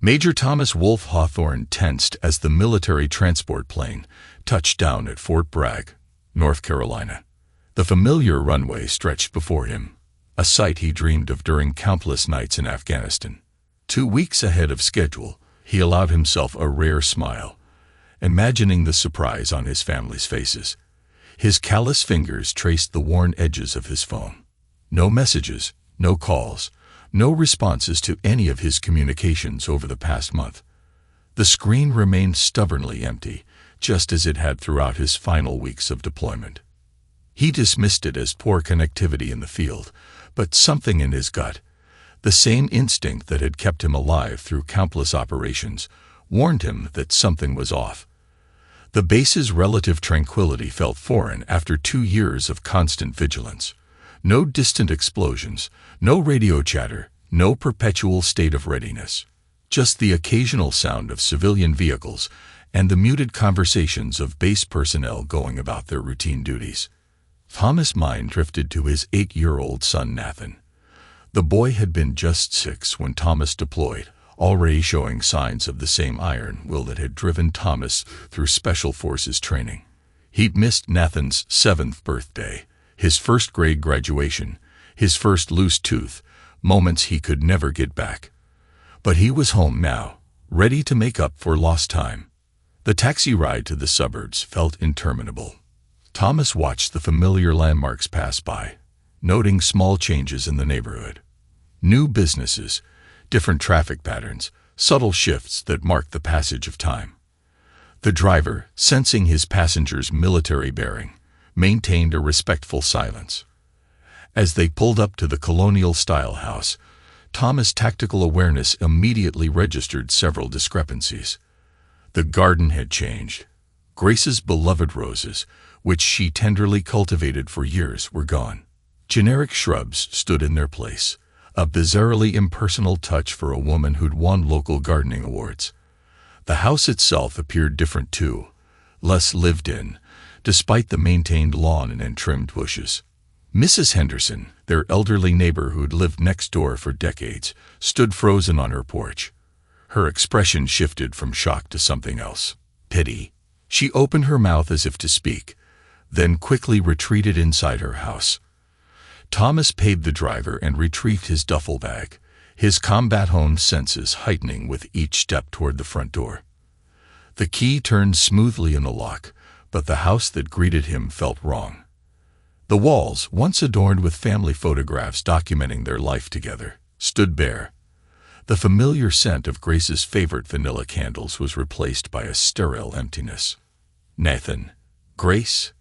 Major Thomas Wolfe Hawthorne tensed as the military transport plane touched down at Fort Bragg, North Carolina. The familiar runway stretched before him, a sight he dreamed of during countless nights in Afghanistan. 2 weeks ahead of schedule, he allowed himself a rare smile, imagining the surprise on his family's faces. His callous fingers traced the worn edges of his phone. No messages, no calls, no responses to any of his communications over the past month. The screen remained stubbornly empty, just as it had throughout his final weeks of deployment. He dismissed it as poor connectivity in the field, but something in his gut, the same instinct that had kept him alive through countless operations, warned him that something was off. The base's relative tranquility felt foreign after 2 years of constant vigilance. No distant explosions, no radio chatter, no perpetual state of readiness. Just the occasional sound of civilian vehicles and the muted conversations of base personnel going about their routine duties. Thomas' mind drifted to his 8-year-old son Nathan. The boy had been just 6 when Thomas deployed, already showing signs of the same iron will that had driven Thomas through Special Forces training. He'd missed Nathan's 7th birthday, his first-grade graduation, his first loose tooth, moments he could never get back. But he was home now, ready to make up for lost time. The taxi ride to the suburbs felt interminable. Thomas watched the familiar landmarks pass by, noting small changes in the neighborhood. New businesses, different traffic patterns, subtle shifts that marked the passage of time. The driver, sensing his passenger's military bearing, maintained a respectful silence. As they pulled up to the colonial-style house, Thomas' tactical awareness immediately registered several discrepancies. The garden had changed. Grace's beloved roses, which she tenderly cultivated for years, were gone. Generic shrubs stood in their place, a bizarrely impersonal touch for a woman who'd won local gardening awards. The house itself appeared different too, less lived in, despite the maintained lawn and trimmed bushes. Mrs. Henderson, their elderly neighbor who'd lived next door for decades, stood frozen on her porch. Her expression shifted from shock to something else. Pity. She opened her mouth as if to speak, then quickly retreated inside her house. Thomas paid the driver and retrieved his duffel bag, his combat-honed senses heightening with each step toward the front door. The key turned smoothly in the lock, but the house that greeted him felt wrong. The walls, once adorned with family photographs documenting their life together, stood bare. The familiar scent of Grace's favorite vanilla candles was replaced by a sterile emptiness. Nathan. Grace?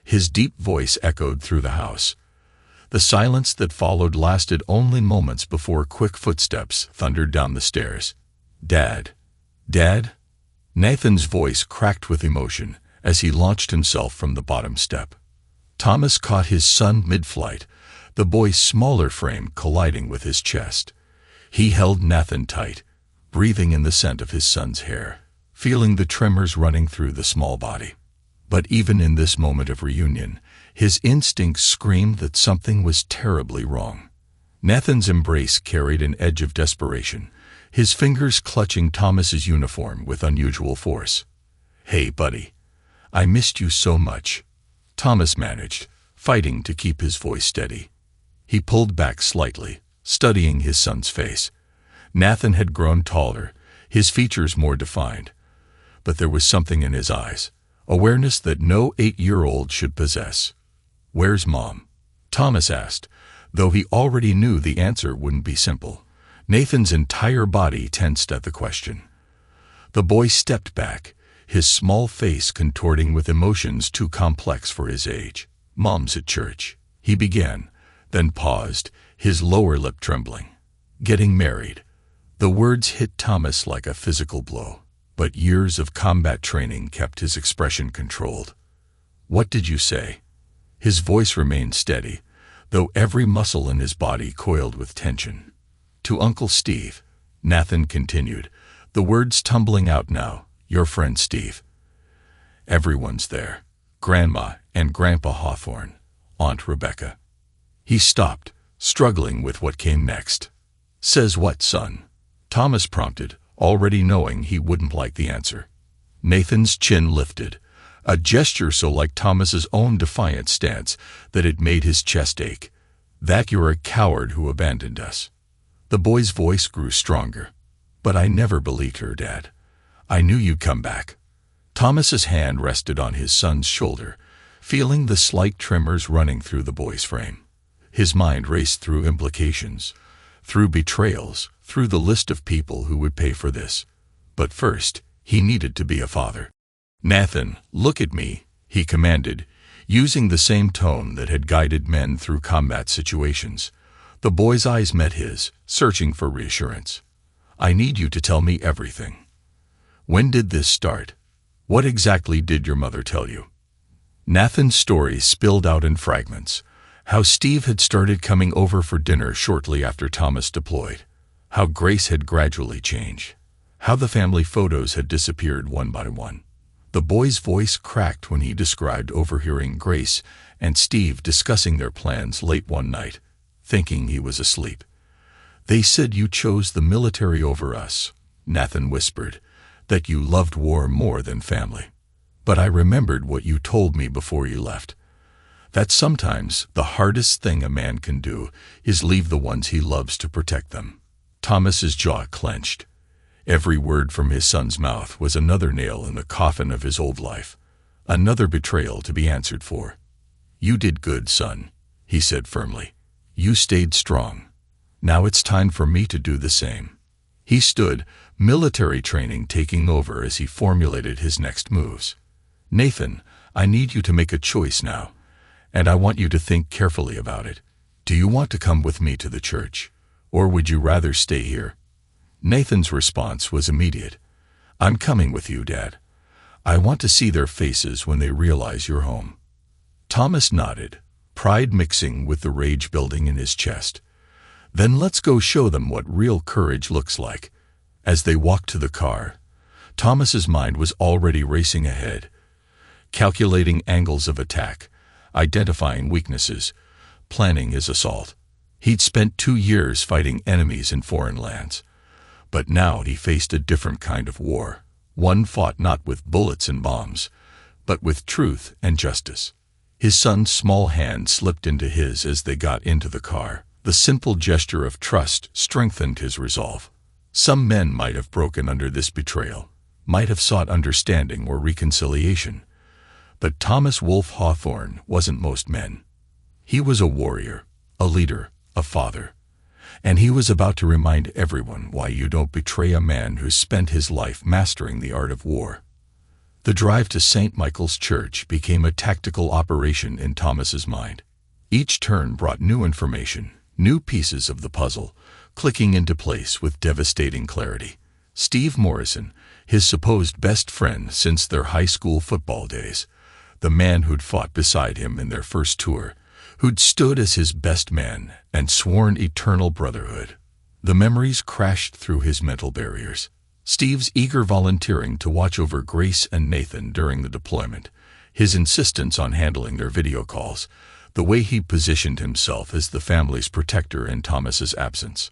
His deep voice echoed through the house. The silence that followed lasted only moments before quick footsteps thundered down the stairs. Dad. Dad? Nathan's voice cracked with emotion as he launched himself from the bottom step. Thomas caught his son mid-flight, the boy's smaller frame colliding with his chest. He held Nathan tight, breathing in the scent of his son's hair, feeling the tremors running through the small body. But even in this moment of reunion, his instincts screamed that something was terribly wrong. Nathan's embrace carried an edge of desperation, his fingers clutching Thomas's uniform with unusual force. "Hey, buddy. I missed you so much," Thomas managed, fighting to keep his voice steady. He pulled back slightly, studying his son's face. Nathan had grown taller, his features more defined. But there was something in his eyes, awareness that no 8-year-old should possess. "Where's Mom?" Thomas asked, though he already knew the answer wouldn't be simple. Nathan's entire body tensed at the question. The boy stepped back, his small face contorting with emotions too complex for his age. "Mom's at church," he began, then paused, his lower lip trembling. "Getting married." The words hit Thomas like a physical blow, but years of combat training kept his expression controlled. "What did you say?" His voice remained steady, though every muscle in his body coiled with tension. "To Uncle Steve," Nathan continued, the words tumbling out now. "Your friend Steve. Everyone's there. Grandma and Grandpa Hawthorne, Aunt Rebecca." He stopped, struggling with what came next. "Says what, son?" Thomas prompted, already knowing he wouldn't like the answer. Nathan's chin lifted, a gesture so like Thomas's own defiant stance that it made his chest ache. "That you're a coward who abandoned us." The boy's voice grew stronger. "But I never believed her, Dad. I knew you'd come back." Thomas's hand rested on his son's shoulder, feeling the slight tremors running through the boy's frame. His mind raced through implications, through betrayals, through the list of people who would pay for this. But first, he needed to be a father. "Nathan, look at me," he commanded, using the same tone that had guided men through combat situations. The boy's eyes met his, searching for reassurance. "I need you to tell me everything. When did this start? What exactly did your mother tell you?" Nathan's story spilled out in fragments. How Steve had started coming over for dinner shortly after Thomas deployed. How Grace had gradually changed. How the family photos had disappeared one by one. The boy's voice cracked when he described overhearing Grace and Steve discussing their plans late one night, thinking he was asleep. "They said you chose the military over us," Nathan whispered, "that you loved war more than family. But I remembered what you told me before you left. That sometimes the hardest thing a man can do is leave the ones he loves to protect them." Thomas's jaw clenched. Every word from his son's mouth was another nail in the coffin of his old life, another betrayal to be answered for. "You did good, son," he said firmly. "You stayed strong. Now it's time for me to do the same." He stood, military training taking over as he formulated his next moves. "Nathan, I need you to make a choice now, and I want you to think carefully about it. Do you want to come with me to the church, or would you rather stay here?" Nathan's response was immediate. "I'm coming with you, Dad. I want to see their faces when they realize you're home." Thomas nodded, pride mixing with the rage building in his chest. "Then let's go show them what real courage looks like." As they walked to the car, Thomas's mind was already racing ahead, calculating angles of attack, identifying weaknesses, planning his assault. He'd spent 2 years fighting enemies in foreign lands. But now he faced a different kind of war, one fought not with bullets and bombs, but with truth and justice. His son's small hand slipped into his as they got into the car. The simple gesture of trust strengthened his resolve. Some men might have broken under this betrayal, might have sought understanding or reconciliation. But Thomas Wolfe Hawthorne wasn't most men. He was a warrior, a leader, a father. And he was about to remind everyone why you don't betray a man who spent his life mastering the art of war. The drive to St. Michael's Church became a tactical operation in Thomas's mind. Each turn brought new information, new pieces of the puzzle, clicking into place with devastating clarity. Steve Morrison, his supposed best friend since their high school football days, the man who'd fought beside him in their first tour, who'd stood as his best man and sworn eternal brotherhood. The memories crashed through his mental barriers. Steve's eager volunteering to watch over Grace and Nathan during the deployment, his insistence on handling their video calls, the way he positioned himself as the family's protector in Thomas's absence.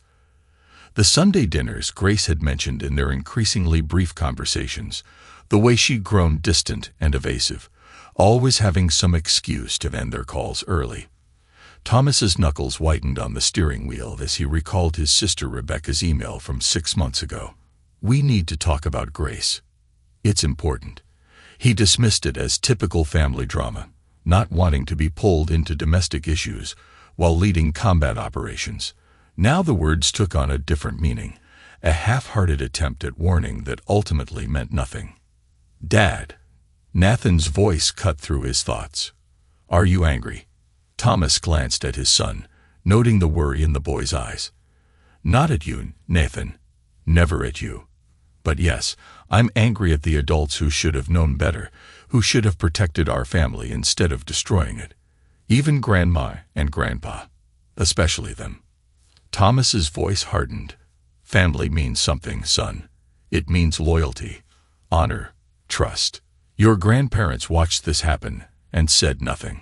The Sunday dinners Grace had mentioned in their increasingly brief conversations, the way she'd grown distant and evasive, always having some excuse to end their calls early. Thomas's knuckles whitened on the steering wheel as he recalled his sister Rebecca's email from 6 months ago. "We need to talk about Grace. It's important." He dismissed it as typical family drama, not wanting to be pulled into domestic issues while leading combat operations. Now the words took on a different meaning, a half-hearted attempt at warning that ultimately meant nothing. "Dad." Nathan's voice cut through his thoughts. "Are you angry?" Thomas glanced at his son, noting the worry in the boy's eyes. "Not at you, Nathan. Never at you. But yes, I'm angry at the adults who should have known better, who should have protected our family instead of destroying it. Even Grandma and Grandpa. Especially them." Thomas's voice hardened. "Family means something, son. It means loyalty, honor, trust. Your grandparents watched this happen and said nothing.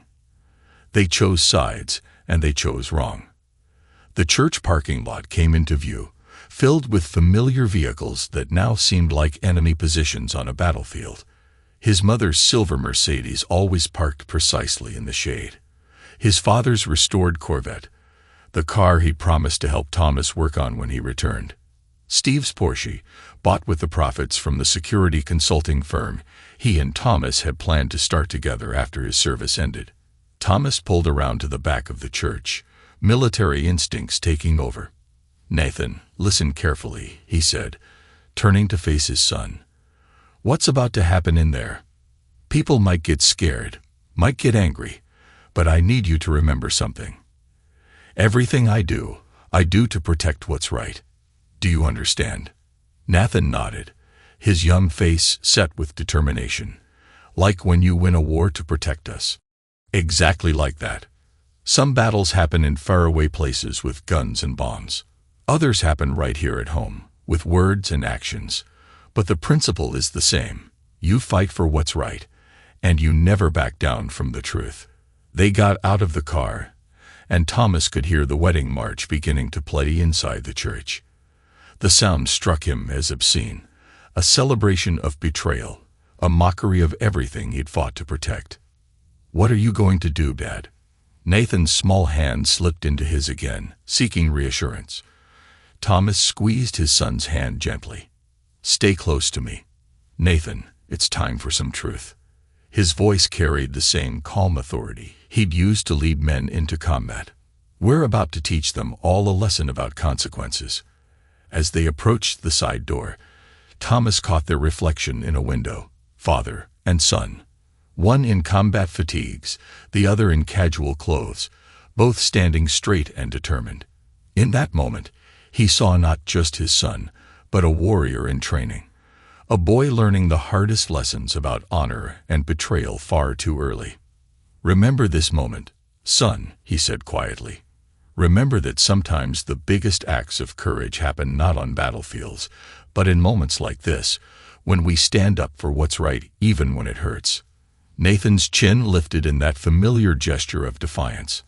They chose sides, and they chose wrong." The church parking lot came into view, filled with familiar vehicles that now seemed like enemy positions on a battlefield. His mother's silver Mercedes always parked precisely in the shade. His father's restored Corvette, the car he promised to help Thomas work on when he returned. Steve's Porsche, bought with the profits from the security consulting firm he and Thomas had planned to start together after his service ended. Thomas pulled around to the back of the church, military instincts taking over. "Nathan, listen carefully," he said, turning to face his son. "What's about to happen in there? People might get scared, might get angry, but I need you to remember something. Everything I do to protect what's right. Do you understand?" Nathan nodded, his young face set with determination. "Like when you win a war to protect us." "Exactly like that. Some battles happen in faraway places with guns and bombs. Others happen right here at home, with words and actions. But the principle is the same. You fight for what's right, and you never back down from the truth." They got out of the car, and Thomas could hear the wedding march beginning to play inside the church. The sound struck him as obscene, a celebration of betrayal, a mockery of everything he'd fought to protect. "What are you going to do, Dad?" Nathan's small hand slipped into his again, seeking reassurance. Thomas squeezed his son's hand gently. "Stay close to me. Nathan, it's time for some truth." His voice carried the same calm authority he'd used to lead men into combat. "We're about to teach them all a lesson about consequences." As they approached the side door, Thomas caught their reflection in a window, father and son. One in combat fatigues, the other in casual clothes, both standing straight and determined. In that moment, he saw not just his son, but a warrior in training. A boy learning the hardest lessons about honor and betrayal far too early. "Remember this moment, son," he said quietly. "Remember that sometimes the biggest acts of courage happen not on battlefields, but in moments like this, when we stand up for what's right even when it hurts." Nathan's chin lifted in that familiar gesture of defiance.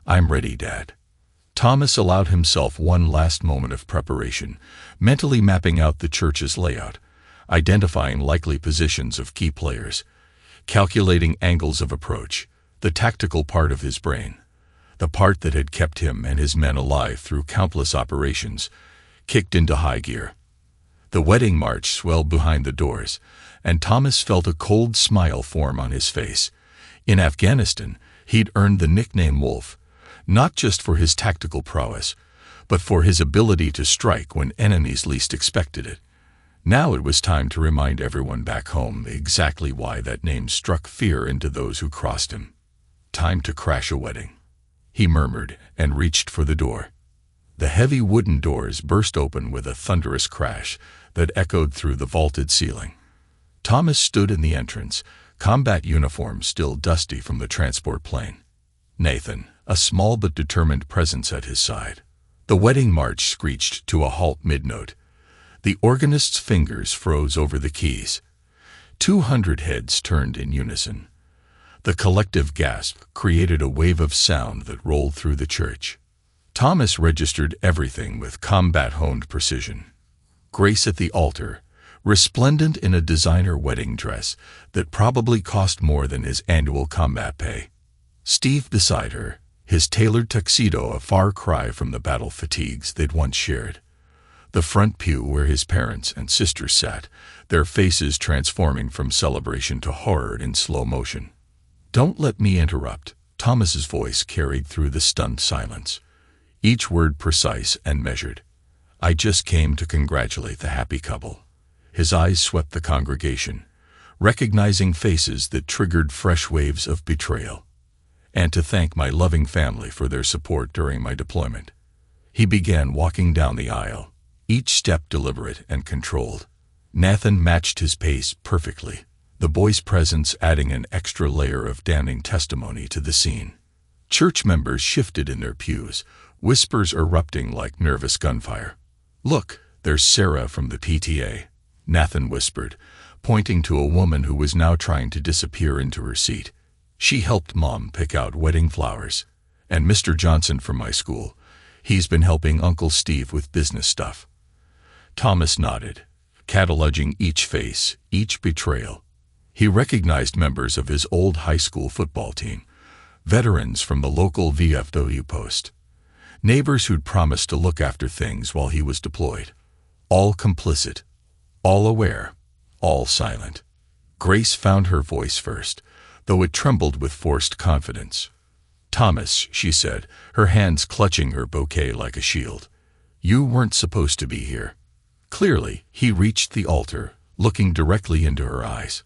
"I'm ready, Dad." Thomas allowed himself one last moment of preparation, mentally mapping out the church's layout, identifying likely positions of key players, calculating angles of approach, the tactical part of his brain, the part that had kept him and his men alive through countless operations, kicked into high gear. The wedding march swelled behind the doors, and Thomas felt a cold smile form on his face. In Afghanistan, he'd earned the nickname Wolf, not just for his tactical prowess, but for his ability to strike when enemies least expected it. Now it was time to remind everyone back home exactly why that name struck fear into those who crossed him. "Time to crash a wedding," he murmured and reached for the door. The heavy wooden doors burst open with a thunderous crash that echoed through the vaulted ceiling. Thomas stood in the entrance, combat uniform still dusty from the transport plane. Nathan, a small but determined presence at his side. The wedding march screeched to a halt mid-note. The organist's fingers froze over the keys. 200 heads turned in unison. The collective gasp created a wave of sound that rolled through the church. Thomas registered everything with combat-honed precision. Grace at the altar, resplendent in a designer wedding dress that probably cost more than his annual combat pay. Steve beside her, his tailored tuxedo a far cry from the battle fatigues they'd once shared. The front pew where his parents and sisters sat, their faces transforming from celebration to horror in slow motion. "Don't let me interrupt," Thomas's voice carried through the stunned silence, each word precise and measured. "I just came to congratulate the happy couple." His eyes swept the congregation, recognizing faces that triggered fresh waves of betrayal. "And to thank my loving family for their support during my deployment." He began walking down the aisle, each step deliberate and controlled. Nathan matched his pace perfectly, the boy's presence adding an extra layer of damning testimony to the scene. Church members shifted in their pews, whispers erupting like nervous gunfire. "Look, there's Sarah from the PTA," Nathan whispered, pointing to a woman who was now trying to disappear into her seat. "She helped Mom pick out wedding flowers. And Mr. Johnson from my school. He's been helping Uncle Steve with business stuff. Thomas nodded, cataloging each face, each betrayal. He recognized members of his old high school football team, veterans from the local VFW post, neighbors who'd promised to look after things while he was deployed. All complicit, all aware, all silent. Grace found her voice first, though it trembled with forced confidence. "Thomas," she said, her hands clutching her bouquet like a shield. "You weren't supposed to be here." Clearly, he reached the altar, looking directly into her eyes.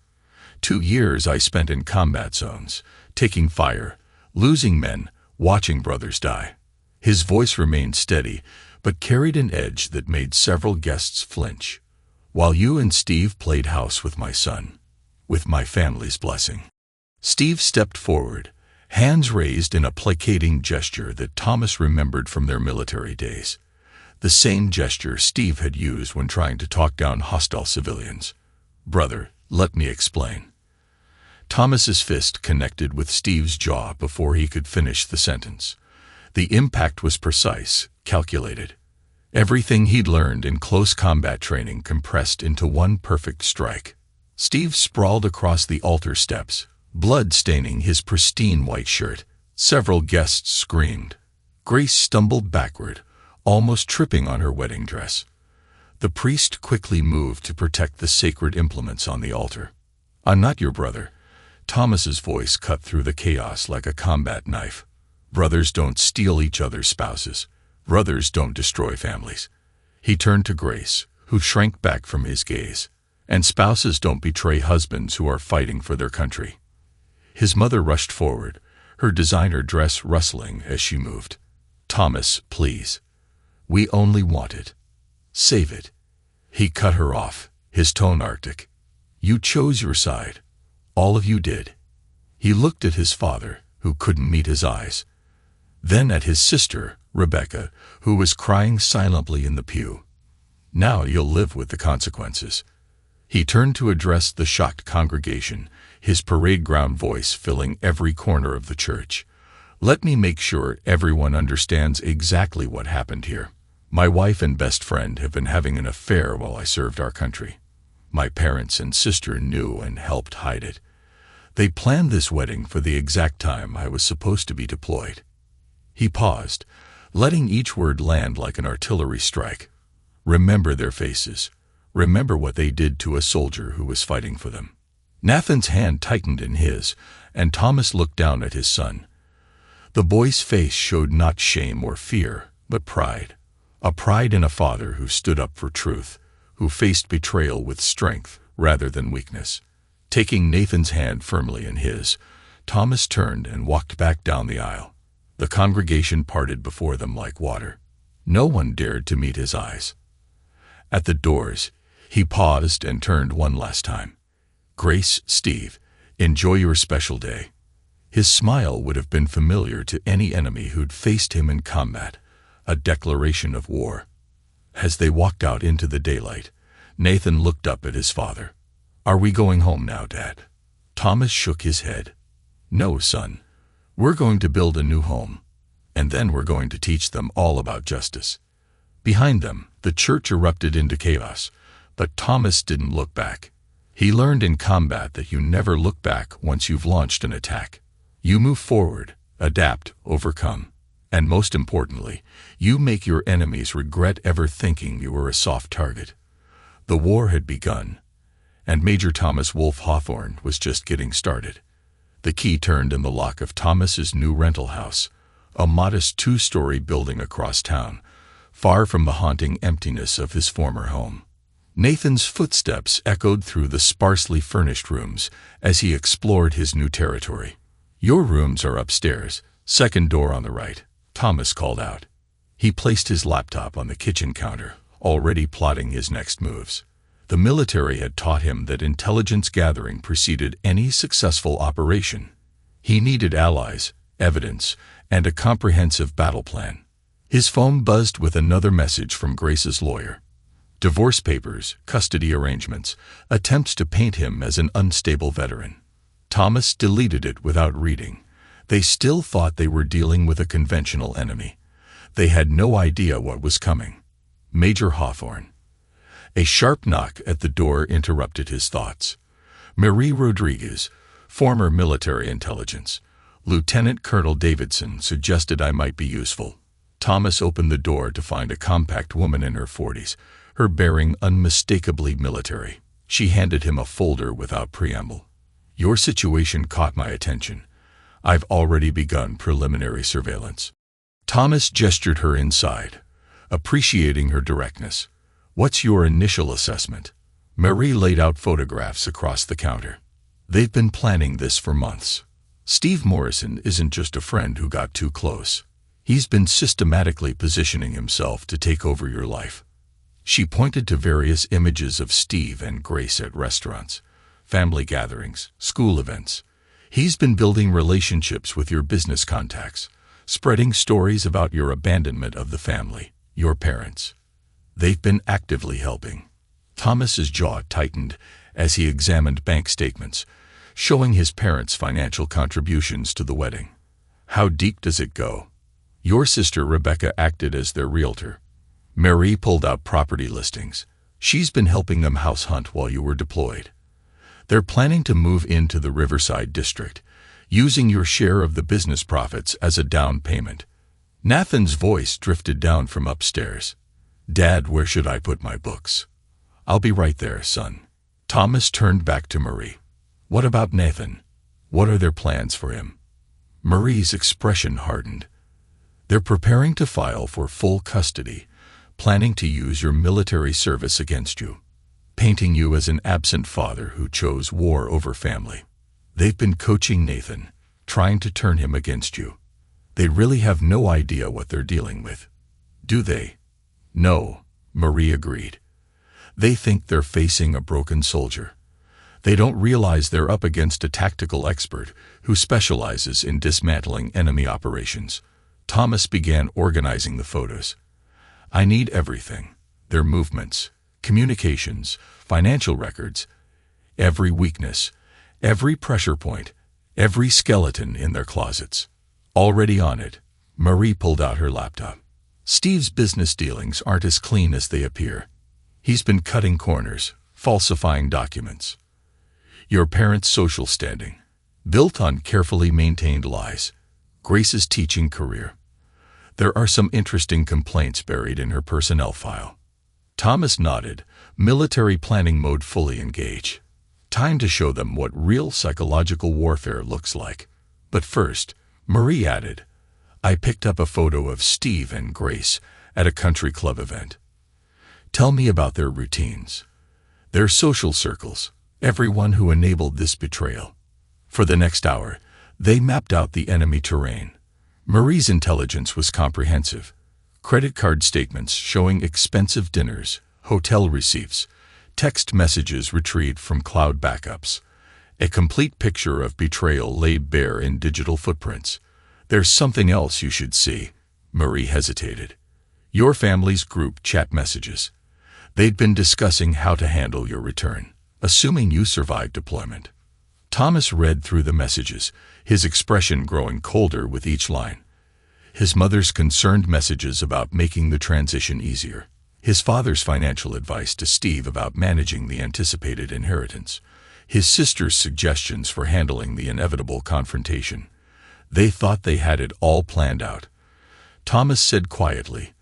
2 years I spent in combat zones, taking fire, losing men, watching brothers die. His voice remained steady, but carried an edge that made several guests flinch. "While you and Steve played house with my son, with my family's blessing." Steve stepped forward, hands raised in a placating gesture that Thomas remembered from their military days. The same gesture Steve had used when trying to talk down hostile civilians. "Brother, let me explain." Thomas's fist connected with Steve's jaw before he could finish the sentence. The impact was precise, calculated. Everything he'd learned in close combat training compressed into one perfect strike. Steve sprawled across the altar steps, blood staining his pristine white shirt. Several guests screamed. Grace stumbled backward, almost tripping on her wedding dress. The priest quickly moved to protect the sacred implements on the altar. "I'm not your brother." Thomas's voice cut through the chaos like a combat knife. "Brothers don't steal each other's spouses. Brothers don't destroy families." He turned to Grace, who shrank back from his gaze. "And spouses don't betray husbands who are fighting for their country." His mother rushed forward, her designer dress rustling as she moved. "Thomas, please. We only want it. Save it." He cut her off, his tone arctic. "You chose your side. All of you did." He looked at his father, who couldn't meet his eyes. Then at his sister, Rebecca, who was crying silently in the pew. "Now you'll live with the consequences." He turned to address the shocked congregation, his parade ground voice filling every corner of the church. "Let me make sure everyone understands exactly what happened here. My wife and best friend have been having an affair while I served our country. My parents and sister knew and helped hide it. They planned this wedding for the exact time I was supposed to be deployed." He paused, letting each word land like an artillery strike. "Remember their faces. Remember what they did to a soldier who was fighting for them." Nathan's hand tightened in his, and Thomas looked down at his son. The boy's face showed not shame or fear, but pride. A pride in a father who stood up for truth, who faced betrayal with strength rather than weakness. Taking Nathan's hand firmly in his, Thomas turned and walked back down the aisle. The congregation parted before them like water. No one dared to meet his eyes. At the doors, he paused and turned one last time. "Grace, Steve, enjoy your special day." His smile would have been familiar to any enemy who'd faced him in combat, a declaration of war. As they walked out into the daylight, Nathan looked up at his father. "Are we going home now, Dad?" Thomas shook his head. "No, son. We're going to build a new home, and then we're going to teach them all about justice." Behind them, the church erupted into chaos, but Thomas didn't look back. He learned in combat that you never look back once you've launched an attack. You move forward, adapt, overcome, and most importantly, you make your enemies regret ever thinking you were a soft target. The war had begun, and Major Thomas Wolfe Hawthorne was just getting started. The key turned in the lock of Thomas's new rental house, a modest 2-story building across town, far from the haunting emptiness of his former home. Nathan's footsteps echoed through the sparsely furnished rooms as he explored his new territory. "Your rooms are upstairs, second door on the right," Thomas called out. He placed his laptop on the kitchen counter, already plotting his next moves. The military had taught him that intelligence gathering preceded any successful operation. He needed allies, evidence, and a comprehensive battle plan. His phone buzzed with another message from Grace's lawyer. Divorce papers, custody arrangements, attempts to paint him as an unstable veteran. Thomas deleted it without reading. They still thought they were dealing with a conventional enemy. They had no idea what was coming. Major Hawthorne. A sharp knock at the door interrupted his thoughts. Marie Rodriguez, former military intelligence. Lieutenant Colonel Davidson suggested I might be useful. Thomas opened the door to find a compact woman in her 40s, her bearing unmistakably military. She handed him a folder without preamble. Your situation caught my attention. I've already begun preliminary surveillance. Thomas gestured her inside, appreciating her directness. What's your initial assessment? Marie laid out photographs across the counter. They've been planning this for months. Steve Morrison isn't just a friend who got too close. He's been systematically positioning himself to take over your life. She pointed to various images of Steve and Grace at restaurants, family gatherings, school events. He's been building relationships with your business contacts, spreading stories about your abandonment of the family, your parents. They've been actively helping. Thomas's jaw tightened as he examined bank statements, showing his parents' financial contributions to the wedding. How deep does it go? Your sister Rebecca acted as their realtor. Marie pulled out property listings. She's been helping them house hunt while you were deployed. They're planning to move into the Riverside district, using your share of the business profits as a down payment. Nathan's voice drifted down from upstairs. Dad, where should I put my books? I'll be right there, son. Thomas turned back to Marie. What about Nathan? What are their plans for him? Marie's expression hardened. They're preparing to file for full custody, planning to use your military service against you, painting you as an absent father who chose war over family. They've been coaching Nathan, trying to turn him against you. They really have no idea what they're dealing with. Do they? No, Marie agreed. They think they're facing a broken soldier. They don't realize they're up against a tactical expert who specializes in dismantling enemy operations. Thomas began organizing the photos. I need everything. Their movements, communications, financial records, every weakness, every pressure point, every skeleton in their closets. Already on it, Marie pulled out her laptop. Steve's business dealings aren't as clean as they appear. He's been cutting corners, falsifying documents. Your parents' social standing, built on carefully maintained lies. Grace's teaching career. There are some interesting complaints buried in her personnel file. Thomas nodded, military planning mode fully engaged. Time to show them what real psychological warfare looks like. But first, Marie added, I picked up a photo of Steve and Grace at a country club event. Tell me about their routines, their social circles, everyone who enabled this betrayal. For the next hour, they mapped out the enemy terrain. Marie's intelligence was comprehensive. Credit card statements showing expensive dinners, hotel receipts, text messages retrieved from cloud backups. A complete picture of betrayal laid bare in digital footprints. There's something else you should see. Marie hesitated. Your family's group chat messages. They'd been discussing how to handle your return, assuming you survived deployment. Thomas read through the messages, his expression growing colder with each line. His mother's concerned messages about making the transition easier. His father's financial advice to Steve about managing the anticipated inheritance. His sister's suggestions for handling the inevitable confrontation. They thought they had it all planned out. Thomas said quietly,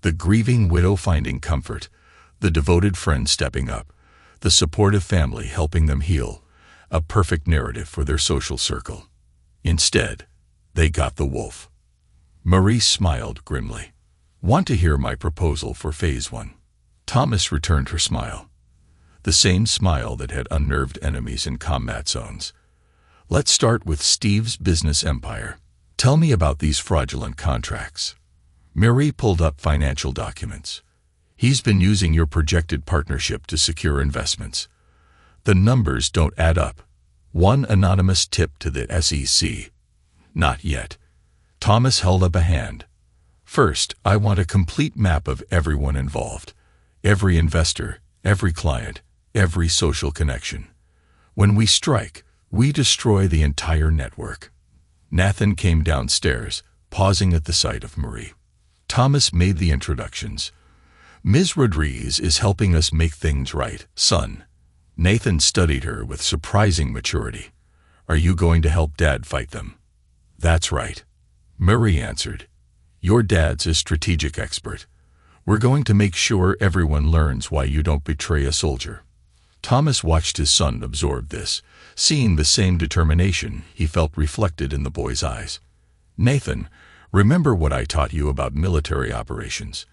the grieving widow finding comfort, the devoted friend stepping up, the supportive family helping them heal, a perfect narrative for their social circle. Instead, they got the wolf. Marie smiled grimly. Want to hear my proposal for Phase 1? Thomas returned her smile. The same smile that had unnerved enemies in combat zones. Let's start with Steve's business empire. Tell me about these fraudulent contracts. Marie pulled up financial documents. He's been using your projected partnership to secure investments. The numbers don't add up. One anonymous tip to the SEC. Not yet. Thomas held up a hand. First, I want a complete map of everyone involved. Every investor, every client, every social connection. When we strike, we destroy the entire network. Nathan came downstairs, pausing at the sight of Marie. Thomas made the introductions. Ms. Rodriguez is helping us make things right, son. Nathan studied her with surprising maturity. Are you going to help Dad fight them? That's right. Marie answered. Your dad's a strategic expert. We're going to make sure everyone learns why you don't betray a soldier. Thomas watched his son absorb this, seeing the same determination he felt reflected in the boy's eyes. Nathan, remember what I taught you about military operations.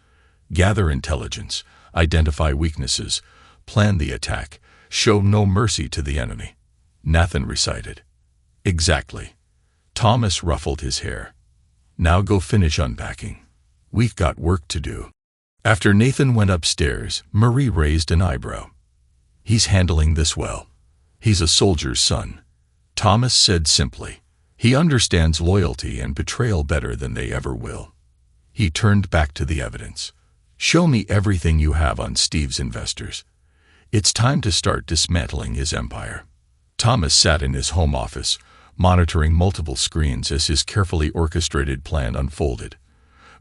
Gather intelligence, identify weaknesses, plan the attack, show no mercy to the enemy. Nathan recited. Exactly. Thomas ruffled his hair. Now go finish unpacking. We've got work to do. After Nathan went upstairs, Marie raised an eyebrow. He's handling this well. He's a soldier's son. Thomas said simply. He understands loyalty and betrayal better than they ever will. He turned back to the evidence. Show me everything you have on Steve's investors. It's time to start dismantling his empire. Thomas sat in his home office, monitoring multiple screens as his carefully orchestrated plan unfolded.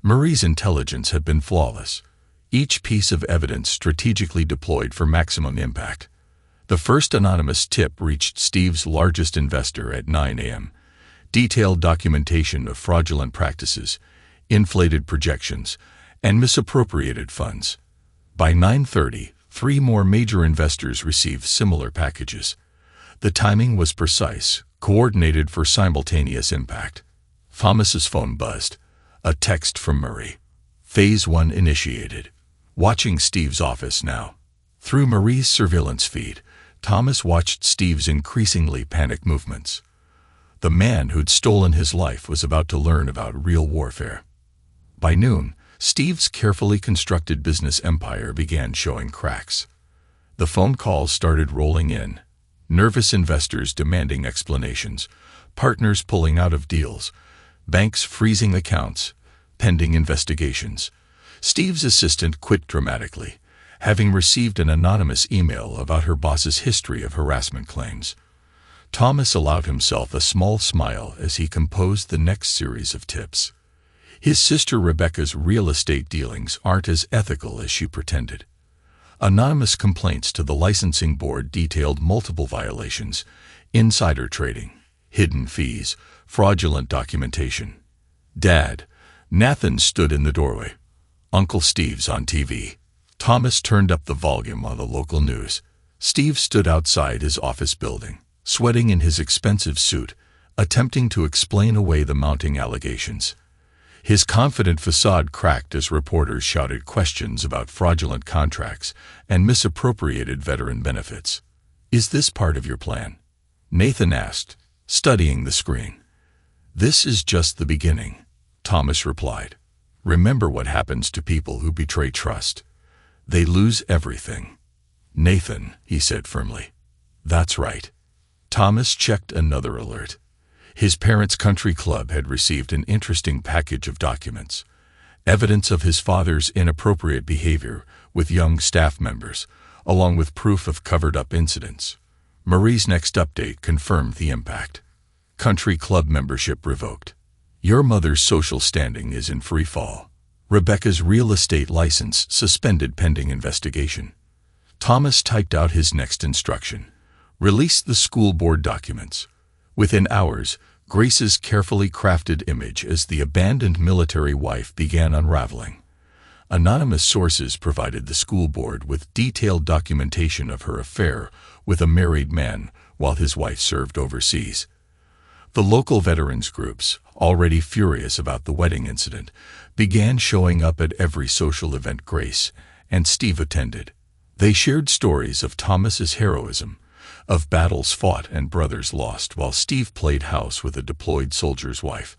Marie's intelligence had been flawless, each piece of evidence strategically deployed for maximum impact. The first anonymous tip reached Steve's largest investor at 9 a.m. Detailed documentation of fraudulent practices, inflated projections, and misappropriated funds. By 9:30, 3 more major investors received similar packages. The timing was precise, coordinated for simultaneous impact. Thomas's phone buzzed. A text from Marie. Phase 1 initiated. Watching Steve's office now. Through Marie's surveillance feed, Thomas watched Steve's increasingly panicked movements. The man who'd stolen his life was about to learn about real warfare. By noon, Steve's carefully constructed business empire began showing cracks. The phone calls started rolling in. Nervous investors demanding explanations, partners pulling out of deals, banks freezing accounts, pending investigations. Steve's assistant quit dramatically, having received an anonymous email about her boss's history of harassment claims. Thomas allowed himself a small smile as he composed the next series of tips. His sister Rebecca's real estate dealings aren't as ethical as she pretended. Anonymous complaints to the licensing board detailed multiple violations, insider trading, hidden fees, fraudulent documentation. Dad, Nathan stood in the doorway. Uncle Steve's on TV. Thomas turned up the volume on the local news. Steve stood outside his office building, sweating in his expensive suit, attempting to explain away the mounting allegations. His confident facade cracked as reporters shouted questions about fraudulent contracts and misappropriated veteran benefits. Is this part of your plan? Nathan asked, studying the screen. This is just the beginning, Thomas replied. Remember what happens to people who betray trust. They lose everything. Nathan, he said firmly. That's right. Thomas checked another alert. His parents' country club had received an interesting package of documents, evidence of his father's inappropriate behavior with young staff members, along with proof of covered-up incidents. Marie's next update confirmed the impact. Country club membership revoked. Your mother's social standing is in free fall. Rebecca's real estate license suspended pending investigation. Thomas typed out his next instruction. Release the school board documents. Within hours, Grace's carefully crafted image as the abandoned military wife began unraveling. Anonymous sources provided the school board with detailed documentation of her affair with a married man while his wife served overseas. The local veterans groups, already furious about the wedding incident, began showing up at every social event Grace and Steve attended. They shared stories of Thomas's heroism, of battles fought and brothers lost while Steve played house with a deployed soldier's wife.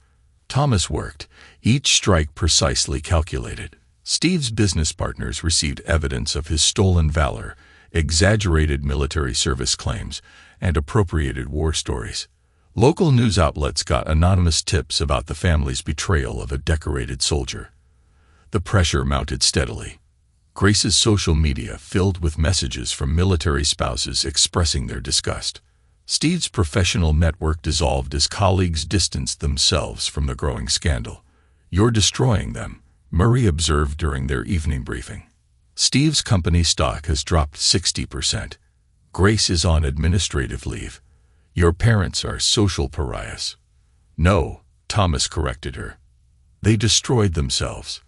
Thomas worked, each strike precisely calculated. Steve's business partners received evidence of his stolen valor, exaggerated military service claims, and appropriated war stories. Local news outlets got anonymous tips about the family's betrayal of a decorated soldier. The pressure mounted steadily. Grace's social media filled with messages from military spouses expressing their disgust. Steve's professional network dissolved as colleagues distanced themselves from the growing scandal. You're destroying them, Murray observed during their evening briefing. Steve's company stock has dropped 60%. Grace is on administrative leave. Your parents are social pariahs. No, Thomas corrected her. They destroyed themselves.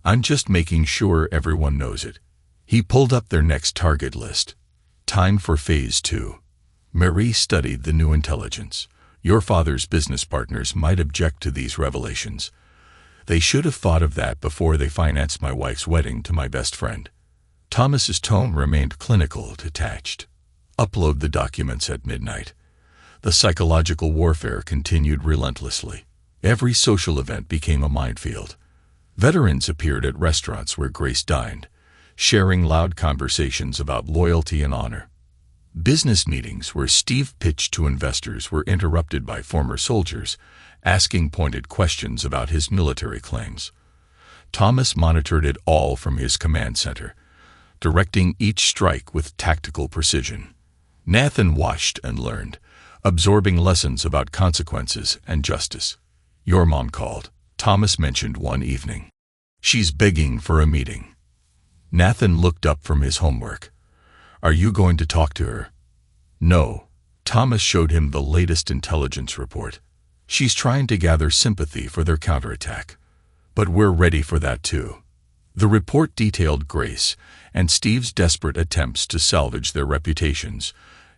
I'm just making sure everyone knows it. He pulled up their next target list. Time for Phase 2. Marie studied the new intelligence. Your father's business partners might object to these revelations. They should have thought of that before they financed my wife's wedding to my best friend. Thomas's tone remained clinical, detached. Upload the documents at midnight. The psychological warfare continued relentlessly. Every social event became a minefield. Veterans appeared at restaurants where Grace dined, sharing loud conversations about loyalty and honor. Business meetings where Steve pitched to investors were interrupted by former soldiers, asking pointed questions about his military claims. Thomas monitored it all from his command center, directing each strike with tactical precision. Nathan watched and learned, absorbing lessons about consequences and justice. Your mom called, Thomas mentioned one evening. She's begging for a meeting. Nathan looked up from his homework. Are you going to talk to her? No. Thomas showed him the latest intelligence report. She's trying to gather sympathy for their counterattack. But we're ready for that too. The report detailed Grace and Steve's desperate attempts to salvage their reputations,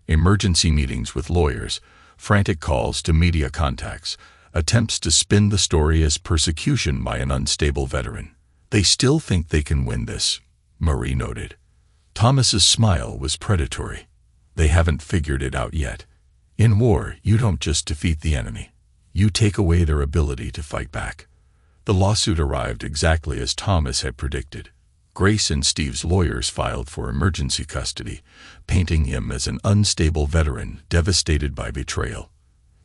emergency meetings with lawyers, frantic calls to media contacts, attempts to spin the story as persecution by an unstable veteran. They still think they can win this, Marie noted. Thomas's smile was predatory. They haven't figured it out yet. In war, you don't just defeat the enemy. You take away their ability to fight back. The lawsuit arrived exactly as Thomas had predicted. Grace and Steve's lawyers filed for emergency custody, painting him as an unstable veteran devastated by betrayal.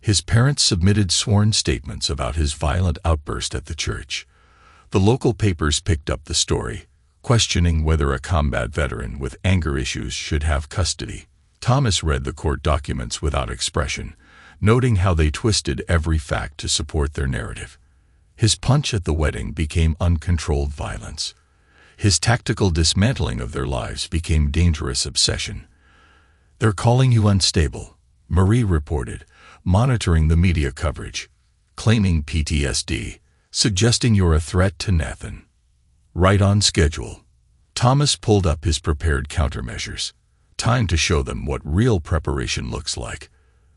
His parents submitted sworn statements about his violent outburst at the church. The local papers picked up the story, questioning whether a combat veteran with anger issues should have custody. Thomas read the court documents without expression, noting how they twisted every fact to support their narrative. His punch at the wedding became uncontrolled violence. His tactical dismantling of their lives became dangerous obsession. They're calling you unstable, Marie reported, monitoring the media coverage, claiming PTSD, suggesting you're a threat to Nathan. Right on schedule. Thomas pulled up his prepared countermeasures. Time to show them what real preparation looks like.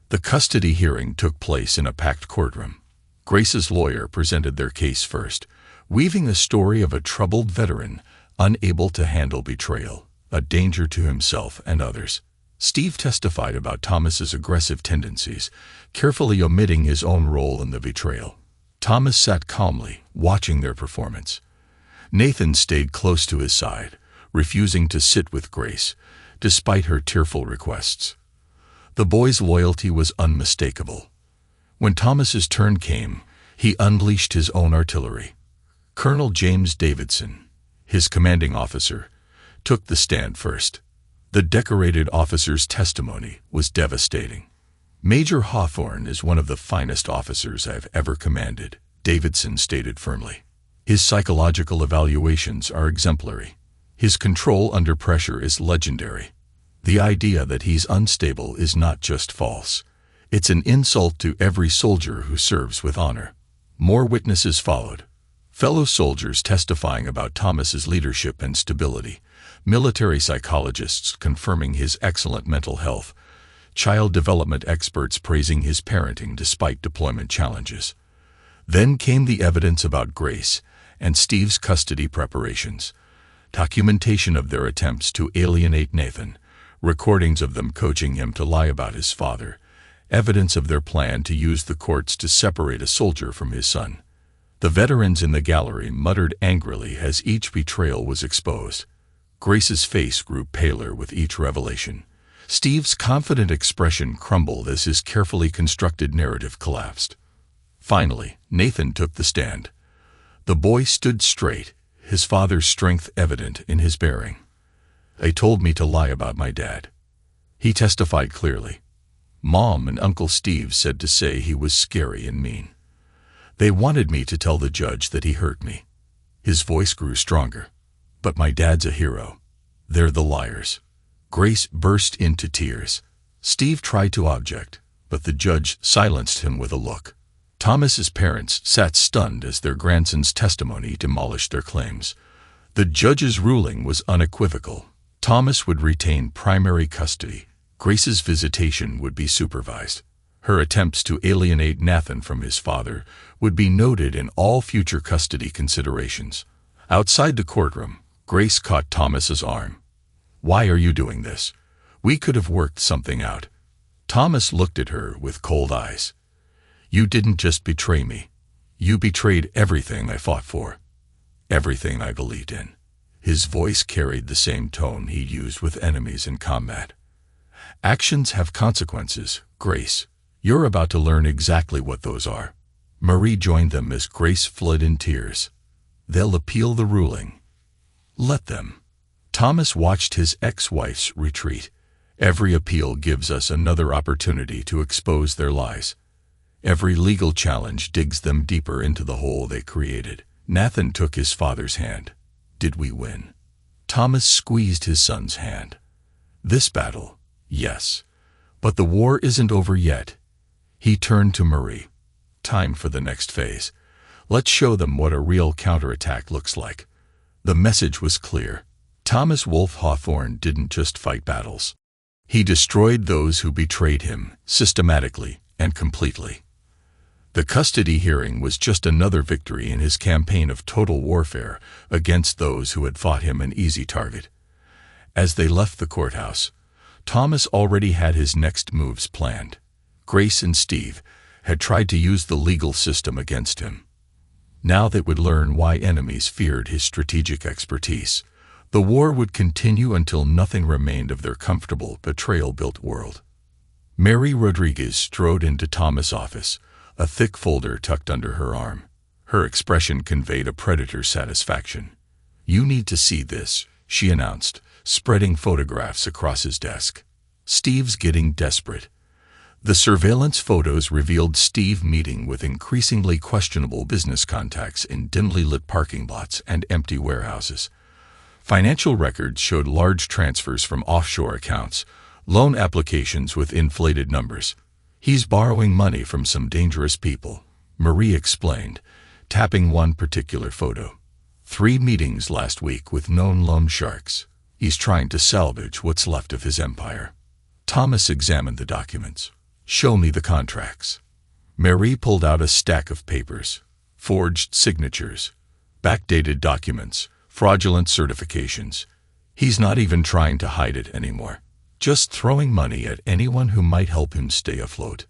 The custody hearing took place in a packed courtroom. Grace's lawyer presented their case first, weaving the story of a troubled veteran unable to handle betrayal, a danger to himself and others. Steve testified about Thomas's aggressive tendencies, carefully omitting his own role in the betrayal. Thomas sat calmly, watching their performance. Nathan stayed close to his side, refusing to sit with Grace, despite her tearful requests. The boy's loyalty was unmistakable. When Thomas's turn came, he unleashed his own artillery. Colonel James Davidson, his commanding officer, took the stand first. The decorated officer's testimony was devastating. Major Hawthorne is one of the finest officers I've ever commanded, Davidson stated firmly. His psychological evaluations are exemplary. His control under pressure is legendary. The idea that he's unstable is not just false. It's an insult to every soldier who serves with honor. More witnesses followed. Fellow soldiers testifying about Thomas's leadership and stability, military psychologists confirming his excellent mental health, child development experts praising his parenting despite deployment challenges. Then came the evidence about Grace and Steve's custody preparations, documentation of their attempts to alienate Nathan, recordings of them coaching him to lie about his father, evidence of their plan to use the courts to separate a soldier from his son. The veterans in the gallery muttered angrily as each betrayal was exposed. Grace's face grew paler with each revelation. Steve's confident expression crumbled as his carefully constructed narrative collapsed. Finally, Nathan took the stand. The boy stood straight, his father's strength evident in his bearing. They told me to lie about my dad. He testified clearly. Mom and Uncle Steve said to say he was scary and mean. They wanted me to tell the judge that he hurt me. His voice grew stronger. But my dad's a hero. They're the liars. Grace burst into tears. Steve tried to object, but the judge silenced him with a look. Thomas's parents sat stunned as their grandson's testimony demolished their claims. The judge's ruling was unequivocal. Thomas would retain primary custody. Grace's visitation would be supervised. Her attempts to alienate Nathan from his father would be noted in all future custody considerations. Outside the courtroom, Grace caught Thomas's arm. "Why are you doing this? We could have worked something out." Thomas looked at her with cold eyes. "You didn't just betray me. You betrayed everything I fought for. Everything I believed in." His voice carried the same tone he used with enemies in combat. "Actions have consequences, Grace. You're about to learn exactly what those are." Marie joined them as Grace fled in tears. "They'll appeal the ruling. Let them." Thomas watched his ex-wife's retreat. "Every appeal gives us another opportunity to expose their lies. Every legal challenge digs them deeper into the hole they created." Nathan took his father's hand. "Did we win?" Thomas squeezed his son's hand. "This battle, yes. But the war isn't over yet." He turned to Marie. "Time for the next phase. Let's show them what a real counterattack looks like." The message was clear. Thomas Wolfe Hawthorne didn't just fight battles. He destroyed those who betrayed him, systematically and completely. The custody hearing was just another victory in his campaign of total warfare against those who had thought him an easy target. As they left the courthouse, Thomas already had his next moves planned. Grace and Steve had tried to use the legal system against him. Now they would learn why enemies feared his strategic expertise. The war would continue until nothing remained of their comfortable, betrayal-built world. Mary Rodriguez strode into Thomas' office, a thick folder tucked under her arm. Her expression conveyed a predator's satisfaction. "You need to see this," she announced, spreading photographs across his desk. Steve's getting desperate. The surveillance photos revealed Steve meeting with increasingly questionable business contacts in dimly lit parking lots and empty warehouses. Financial records showed large transfers from offshore accounts, loan applications with inflated numbers. "He's borrowing money from some dangerous people," Marie explained, tapping one particular photo. "3 meetings last week with known loan sharks. He's trying to salvage what's left of his empire." Thomas examined the documents. "Show me the contracts." Marie pulled out a stack of papers. Forged signatures, backdated documents, fraudulent certifications. He's not even trying to hide it anymore. Just throwing money at anyone who might help him stay afloat.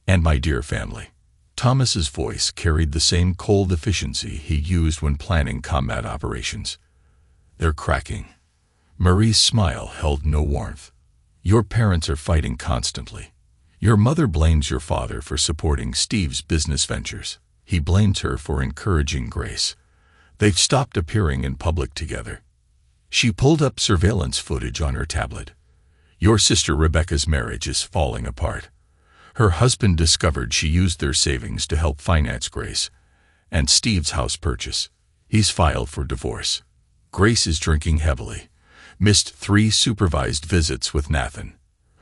"And my dear family." Thomas's voice carried the same cold efficiency he used when planning combat operations. "They're cracking." Marie's smile held no warmth. "Your parents are fighting constantly. Your mother blames your father for supporting Steve's business ventures. He blames her for encouraging Grace. They've stopped appearing in public together." She pulled up surveillance footage on her tablet. "Your sister Rebecca's marriage is falling apart. Her husband discovered she used their savings to help finance Grace and Steve's house purchase. He's filed for divorce. Grace is drinking heavily. Missed 3 supervised visits with Nathan.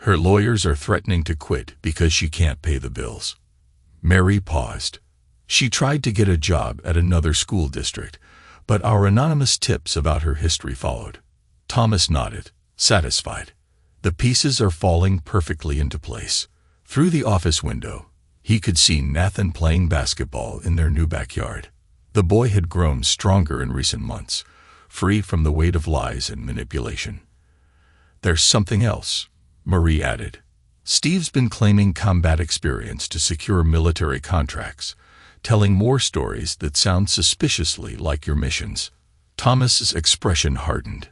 Her lawyers are threatening to quit because she can't pay the bills." Mary paused. She tried to get a job at another school district, but our anonymous tips about her history followed. Thomas nodded, satisfied. The pieces are falling perfectly into place. Through the office window, he could see Nathan playing basketball in their new backyard. The boy had grown stronger in recent months, free from the weight of lies and manipulation. "There's something else," Marie added. "Steve's been claiming combat experience to secure military contracts, telling war stories that sound suspiciously like your missions." Thomas's expression hardened.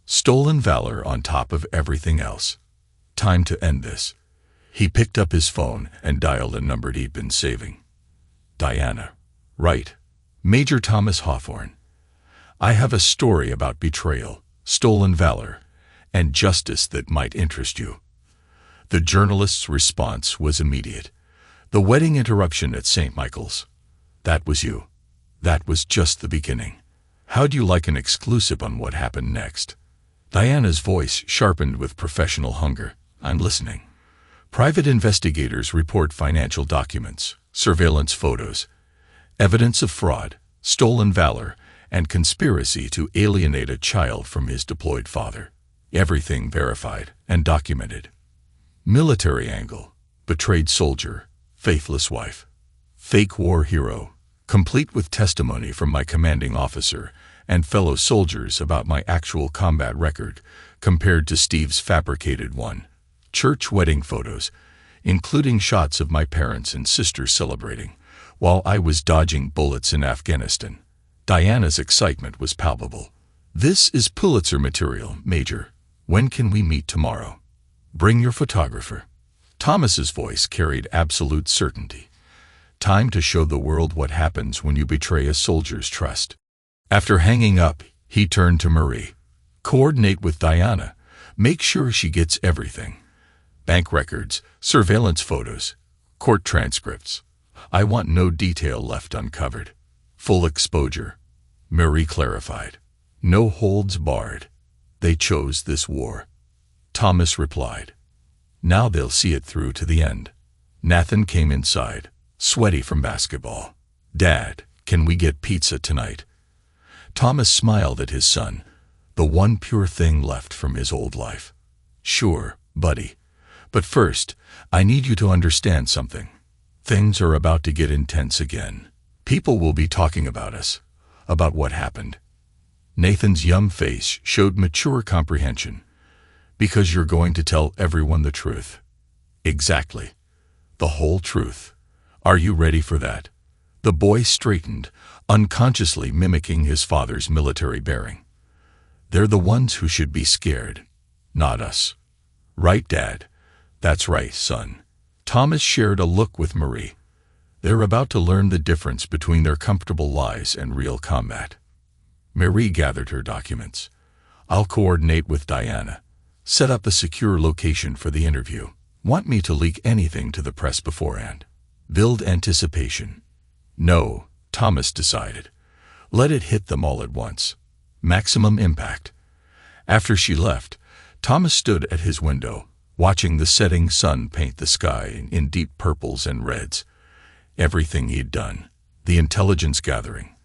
Stolen valor on top of everything else. Time to end this. He picked up his phone and dialed a number he'd been saving. "Diana." "Right. Major Thomas Hawthorne. I have a story about betrayal, stolen valor, and justice that might interest you." The journalist's response was immediate. "The wedding interruption at St. Michael's. That was you. That was just the beginning." How'd you like an exclusive on what happened next? Diana's voice sharpened with professional hunger. I'm listening. Private investigators report financial documents, surveillance photos, evidence of fraud, stolen valor, and conspiracy to alienate a child from his deployed father. Everything verified and documented. Military angle, betrayed soldier, faithless wife, fake war hero, complete with testimony from my commanding officer and fellow soldiers about my actual combat record compared to Steve's fabricated one. Church wedding photos, including shots of my parents and sisters celebrating, while I was dodging bullets in Afghanistan. Diana's excitement was palpable. This is Pulitzer material, Major. When can we meet tomorrow? Bring your photographer. Thomas's voice carried absolute certainty. Time to show the world what happens when you betray a soldier's trust. After hanging up, he turned to Marie. Coordinate with Diana. Make sure she gets everything. Bank records, surveillance photos, court transcripts. I want no detail left uncovered. Full exposure. Marie clarified. No holds barred. They chose this war. Thomas replied. Now they'll see it through to the end. Nathan came inside, sweaty from basketball. Dad, can we get pizza tonight? Thomas smiled at his son, the one pure thing left from his old life. Sure, buddy. But first, I need you to understand something. Things are about to get intense again. People will be talking about us, about what happened. Nathan's young face showed mature comprehension. Because you're going to tell everyone the truth. Exactly. The whole truth. Are you ready for that? The boy straightened, unconsciously mimicking his father's military bearing. They're the ones who should be scared, not us. Right, Dad? That's right, son. Thomas shared a look with Marie. They're about to learn the difference between their comfortable lies and real combat. Marie gathered her documents. I'll coordinate with Diana. Set up a secure location for the interview. Want me to leak anything to the press beforehand? Build anticipation. No, Thomas decided. Let it hit them all at once. Maximum impact. After she left, Thomas stood at his window, watching the setting sun paint the sky in deep purples and reds. Everything he'd done, the intelligence gathering,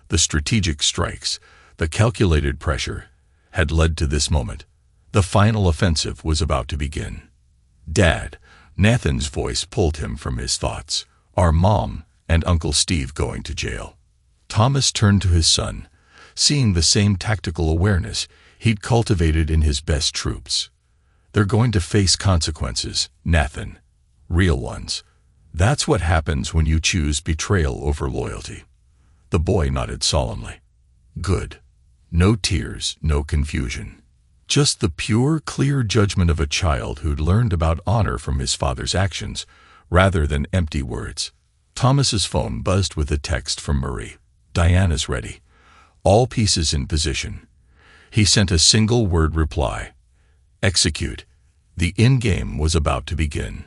the strategic strikes, the calculated pressure, had led to this moment. The final offensive was about to begin. Dad, Nathan's voice pulled him from his thoughts. Are Mom and Uncle Steve going to jail? Thomas turned to his son, seeing the same tactical awareness he'd cultivated in his best troops. They're going to face consequences, Nathan. Real ones. That's what happens when you choose betrayal over loyalty. The boy nodded solemnly. Good. No tears, no confusion. Just the pure, clear judgment of a child who'd learned about honor from his father's actions, rather than empty words. Thomas's phone buzzed with a text from Marie. Diana's ready. All pieces in position. He sent a single-word reply. Execute. The in-game was about to begin.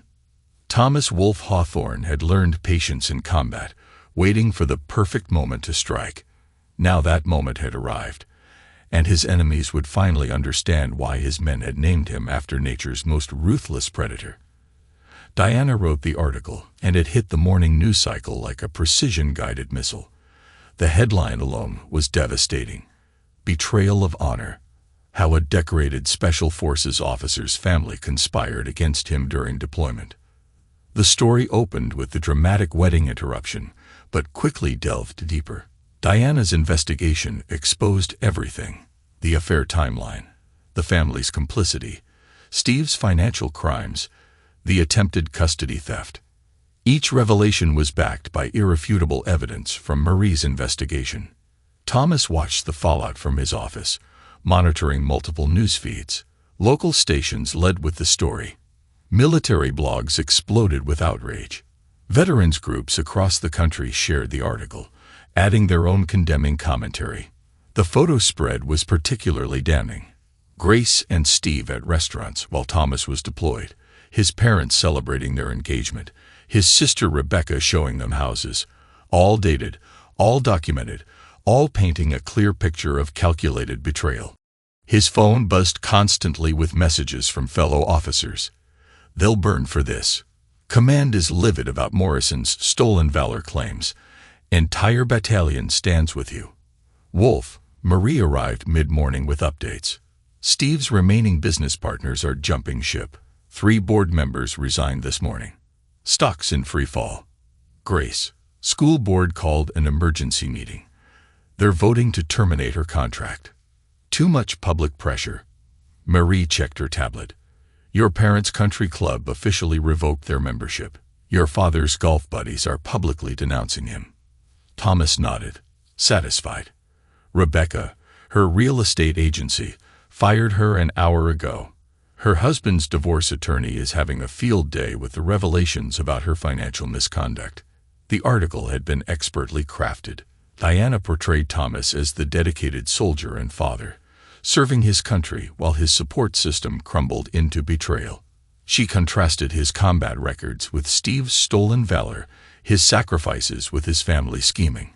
Thomas Wolfe Hawthorne had learned patience in combat, waiting for the perfect moment to strike. Now that moment had arrived, and his enemies would finally understand why his men had named him after nature's most ruthless predator. Diana wrote the article, and it hit the morning news cycle like a precision-guided missile. The headline alone was devastating. Betrayal of honor. How a decorated Special Forces officer's family conspired against him during deployment. The story opened with the dramatic wedding interruption, but quickly delved deeper. Diana's investigation exposed everything. The affair timeline, the family's complicity, Steve's financial crimes, the attempted custody theft. Each revelation was backed by irrefutable evidence from Marie's investigation. Thomas watched the fallout from his office, monitoring multiple news feeds. Local stations led with the story. Military blogs exploded with outrage. Veterans groups across the country shared the article, adding their own condemning commentary. The photo spread was particularly damning. Grace and Steve at restaurants while Thomas was deployed, his parents celebrating their engagement, his sister Rebecca showing them houses. All dated, all documented, all painting a clear picture of calculated betrayal. His phone buzzed constantly with messages from fellow officers. "They'll burn for this." "Command is livid about Morrison's stolen valor claims." "Entire battalion stands with you." "Wolf." Marie arrived mid-morning with updates. "Steve's remaining business partners are jumping ship. 3 board members resigned this morning. Stocks in free fall." Grace. School board called an emergency meeting. They're voting to terminate her contract. Too much public pressure. Marie checked her tablet. "Your parents' country club officially revoked their membership. Your father's golf buddies are publicly denouncing him." Thomas nodded, satisfied. "Rebecca, her real estate agency, fired her an hour ago. Her husband's divorce attorney is having a field day with the revelations about her financial misconduct." The article had been expertly crafted. Diana portrayed Thomas as the dedicated soldier and father, serving his country while his support system crumbled into betrayal. She contrasted his combat records with Steve's stolen valor, his sacrifices with his family scheming.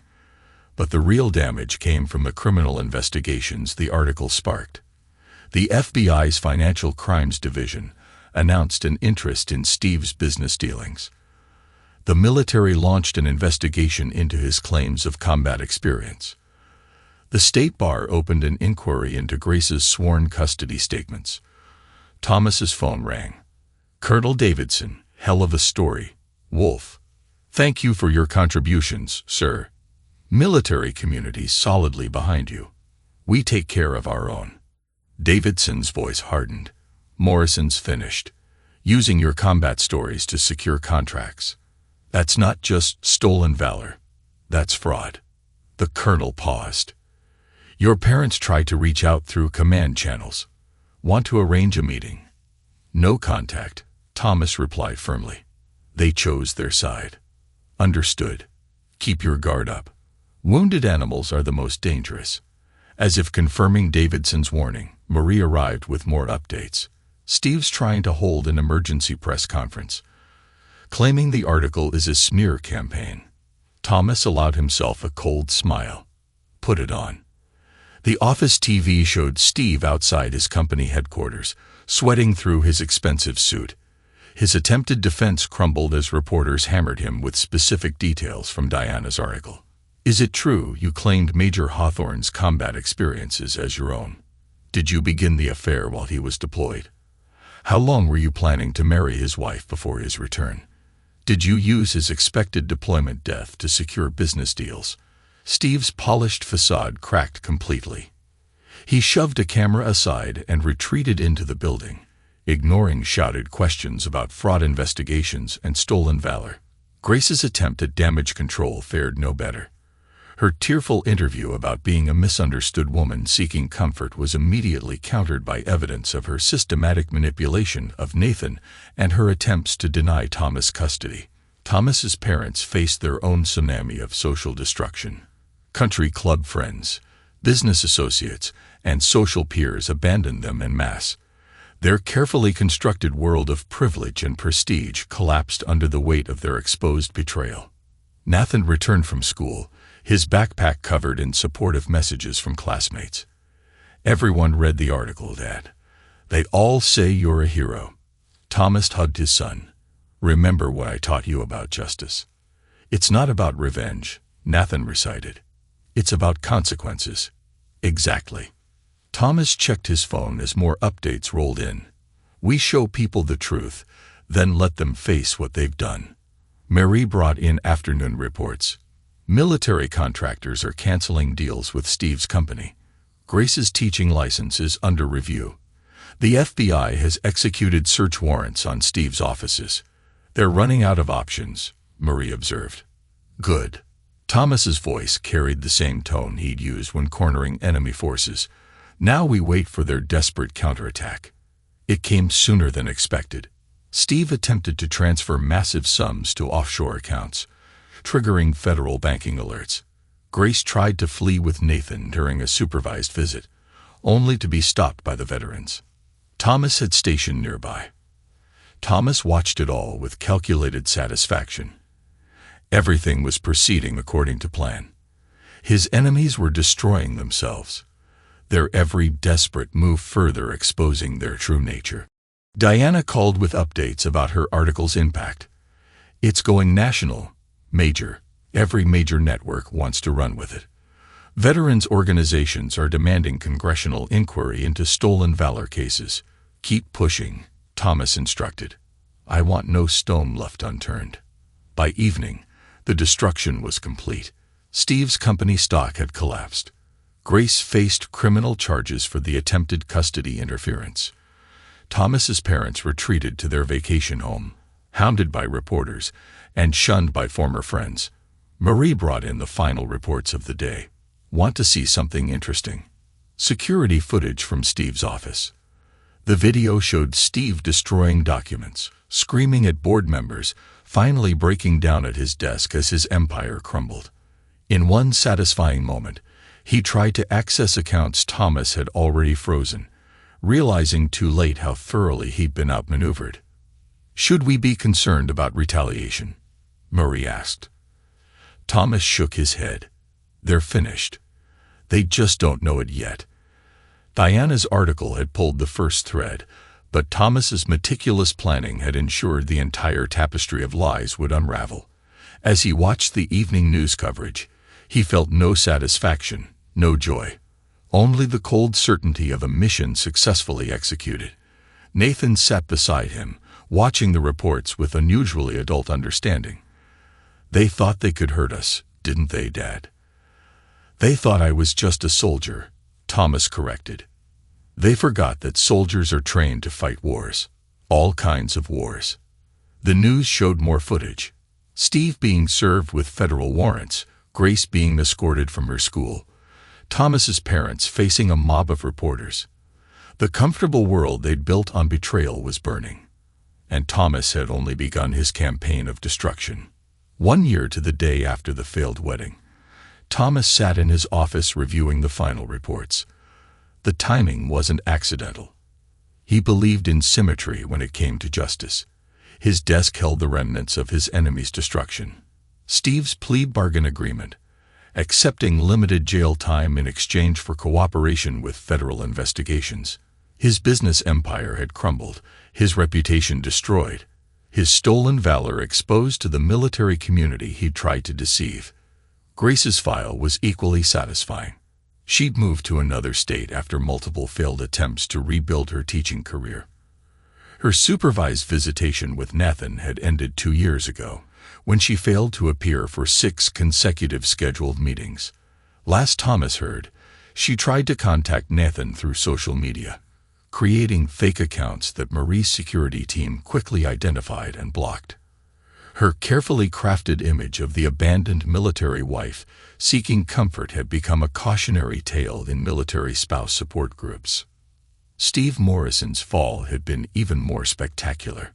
But the real damage came from the criminal investigations the article sparked. The FBI's Financial Crimes Division announced an interest in Steve's business dealings. The military launched an investigation into his claims of combat experience. The State Bar opened an inquiry into Grace's sworn custody statements. Thomas's phone rang. "Colonel Davidson, hell of a story." Wolf. "Thank you for your contributions, sir. Military community solidly behind you. We take care of our own." Davidson's voice hardened. "Morrison's finished, using your combat stories to secure contracts. That's not just stolen valor. That's fraud." The colonel paused. "Your parents tried to reach out through command channels. Want to arrange a meeting?" "No contact," Thomas replied firmly. "They chose their side." "Understood. Keep your guard up. Wounded animals are the most dangerous." As if confirming Davidson's warning, Marie arrived with more updates. "Steve's trying to hold an emergency press conference, claiming the article is a smear campaign." Thomas allowed himself a cold smile. "Put it on." The office TV showed Steve outside his company headquarters, sweating through his expensive suit. His attempted defense crumbled as reporters hammered him with specific details from Diana's article. "Is it true you claimed Major Hawthorne's combat experiences as your own? Did you begin the affair while he was deployed? How long were you planning to marry his wife before his return? Did you use his expected deployment death to secure business deals?" Steve's polished facade cracked completely. He shoved a camera aside and retreated into the building, ignoring shouted questions about fraud investigations and stolen valor. Grace's attempt at damage control fared no better. Her tearful interview about being a misunderstood woman seeking comfort was immediately countered by evidence of her systematic manipulation of Nathan and her attempts to deny Thomas custody. Thomas's parents faced their own tsunami of social destruction. Country club friends, business associates, and social peers abandoned them en masse. Their carefully constructed world of privilege and prestige collapsed under the weight of their exposed betrayal. Nathan returned from school, his backpack covered in supportive messages from classmates. "Everyone read the article, Dad. They all say you're a hero." Thomas hugged his son. "Remember what I taught you about justice. It's not about revenge," Nathan recited. "It's about consequences." "Exactly." Thomas checked his phone as more updates rolled in. "We show people the truth, then let them face what they've done." Marie brought in afternoon reports. Military contractors are canceling deals with Steve's company. Grace's teaching license is under review. The FBI has executed search warrants on Steve's offices. "They're running out of options," Marie observed. "Good." Thomas's voice carried the same tone he'd used when cornering enemy forces. "Now we wait for their desperate counterattack." It came sooner than expected. Steve attempted to transfer massive sums to offshore accounts, triggering federal banking alerts. Grace tried to flee with Nathan during a supervised visit, only to be stopped by the veterans. Thomas had stationed nearby. Thomas watched it all with calculated satisfaction. Everything was proceeding according to plan. His enemies were destroying themselves, their every desperate move further exposing their true nature. Diana called with updates about her article's impact. It's going national, major. Every major network wants to run with it. Veterans organizations are demanding congressional inquiry into stolen valor cases. Keep pushing, Thomas instructed. I want no stone left unturned. By evening, the destruction was complete. Steve's company stock had collapsed. Grace faced criminal charges for the attempted custody interference. Thomas's parents retreated to their vacation home, hounded by reporters and shunned by former friends. Marie brought in the final reports of the day. Want to see something interesting? Security footage from Steve's office. The video showed Steve destroying documents, screaming at board members, finally breaking down at his desk as his empire crumbled. In one satisfying moment, he tried to access accounts Thomas had already frozen, realizing too late how thoroughly he'd been outmaneuvered. Should we be concerned about retaliation? Marie asked. Thomas shook his head. They're finished. They just don't know it yet. Diana's article had pulled the first thread, but Thomas's meticulous planning had ensured the entire tapestry of lies would unravel. As he watched the evening news coverage, he felt no satisfaction, no joy, only the cold certainty of a mission successfully executed. Nathan sat beside him, watching the reports with unusually adult understanding. They thought they could hurt us, didn't they, Dad? They thought I was just a soldier, Thomas corrected. They forgot that soldiers are trained to fight wars, all kinds of wars. The news showed more footage. Steve being served with federal warrants, Grace being escorted from her school, Thomas's parents facing a mob of reporters. The comfortable world they'd built on betrayal was burning, and Thomas had only begun his campaign of destruction. 1 year to the day after the failed wedding, Thomas sat in his office reviewing the final reports. The timing wasn't accidental. He believed in symmetry when it came to justice. His desk held the remnants of his enemy's destruction. Steve's plea bargain agreement, accepting limited jail time in exchange for cooperation with federal investigations. His business empire had crumbled, his reputation destroyed, his stolen valor exposed to the military community he'd tried to deceive. Grace's file was equally satisfying. She'd moved to another state after multiple failed attempts to rebuild her teaching career. Her supervised visitation with Nathan had ended 2 years ago, when she failed to appear for 6 consecutive scheduled meetings. Last Thomas heard, she tried to contact Nathan through social media, creating fake accounts that Marie's security team quickly identified and blocked. Her carefully crafted image of the abandoned military wife seeking comfort had become a cautionary tale in military spouse support groups. Steve Morrison's fall had been even more spectacular.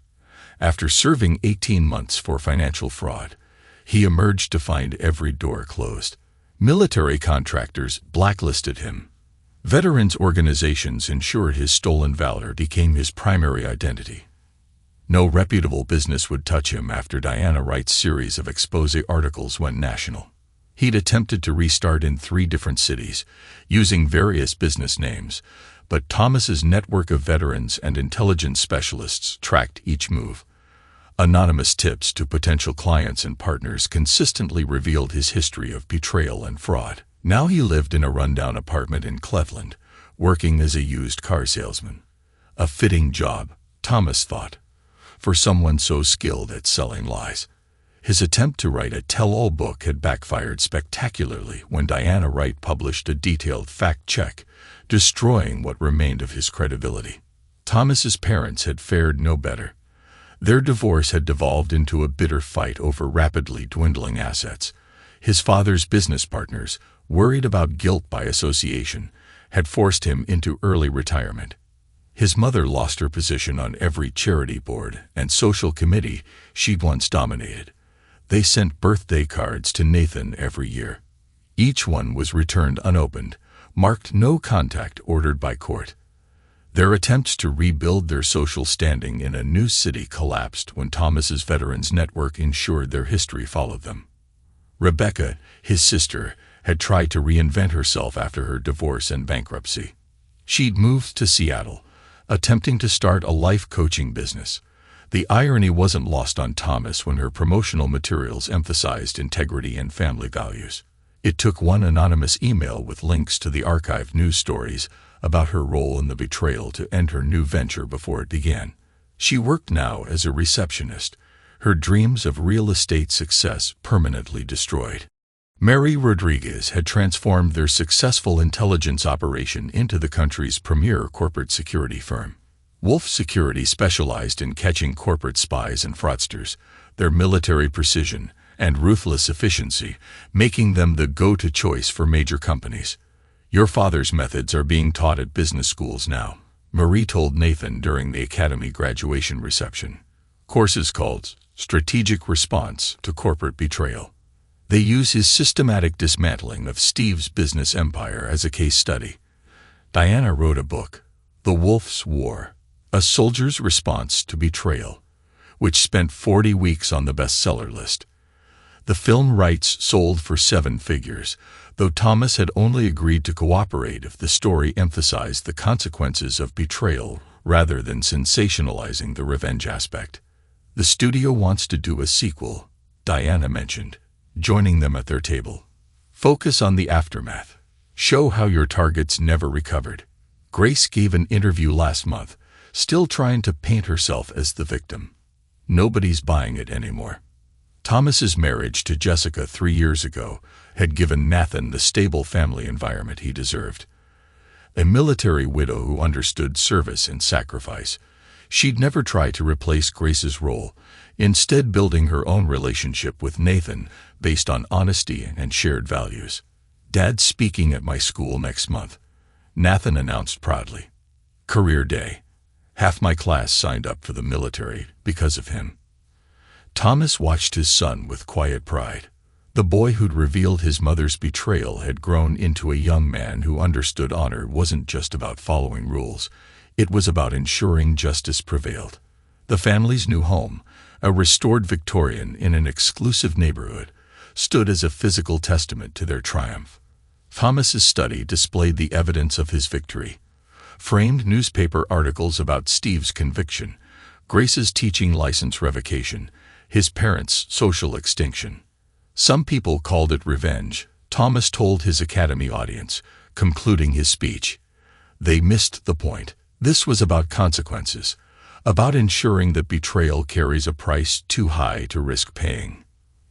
After serving 18 months for financial fraud, he emerged to find every door closed. Military contractors blacklisted him. Veterans organizations ensured his stolen valor became his primary identity. No reputable business would touch him after Diana Wright's series of expose articles went national. He'd attempted to restart in 3 different cities, using various business names, but Thomas's network of veterans and intelligence specialists tracked each move. Anonymous tips to potential clients and partners consistently revealed his history of betrayal and fraud. Now he lived in a rundown apartment in Cleveland, working as a used car salesman. A fitting job, Thomas thought, for someone so skilled at selling lies. His attempt to write a tell-all book had backfired spectacularly when Diana Wright published a detailed fact check, destroying what remained of his credibility. Thomas's parents had fared no better. Their divorce had devolved into a bitter fight over rapidly dwindling assets. His father's business partners, worried about guilt by association, had forced him into early retirement. His mother lost her position on every charity board and social committee she'd once dominated. They sent birthday cards to Nathan every year. Each one was returned unopened, marked no contact ordered by court. Their attempts to rebuild their social standing in a new city collapsed when Thomas's veterans network ensured their history followed them. Rebecca, his sister, had tried to reinvent herself after her divorce and bankruptcy. She'd moved to Seattle, attempting to start a life coaching business. The irony wasn't lost on Thomas when her promotional materials emphasized integrity and family values. It took one anonymous email with links to the archived news stories about her role in the betrayal to end her new venture before it began. She worked now as a receptionist, her dreams of real estate success permanently destroyed. Mary Rodriguez had transformed their successful intelligence operation into the country's premier corporate security firm. Wolf Security specialized in catching corporate spies and fraudsters, their military precision and ruthless efficiency making them the go-to choice for major companies. "Your father's methods are being taught at business schools now," Marie told Nathan during the academy graduation reception. Courses called Strategic Response to Corporate Betrayal. They use his systematic dismantling of Steve's business empire as a case study. Diana wrote a book, The Wolf's War, A Soldier's Response to Betrayal, which spent 40 weeks on the bestseller list. The film rights sold for 7 figures, though Thomas had only agreed to cooperate if the story emphasized the consequences of betrayal rather than sensationalizing the revenge aspect. The studio wants to do a sequel, Diana mentioned, joining them at their table. Focus on the aftermath. Show how your targets never recovered. Grace gave an interview last month, still trying to paint herself as the victim. Nobody's buying it anymore. Thomas's marriage to Jessica 3 years ago had given Nathan the stable family environment he deserved. A military widow who understood service and sacrifice, she'd never try to replace Grace's role, instead building her own relationship with Nathan based on honesty and shared values. "Dad's speaking at my school next month," Nathan announced proudly. "Career day. Half my class signed up for the military because of him." Thomas watched his son with quiet pride. The boy who'd revealed his mother's betrayal had grown into a young man who understood honor wasn't just about following rules, it was about ensuring justice prevailed. The family's new home, a restored Victorian in an exclusive neighborhood, stood as a physical testament to their triumph. Thomas's study displayed the evidence of his victory. Framed newspaper articles about Steve's conviction, Grace's teaching license revocation, his parents' social extinction. Some people called it revenge, Thomas told his academy audience, concluding his speech. They missed the point. This was about consequences, about ensuring that betrayal carries a price too high to risk paying.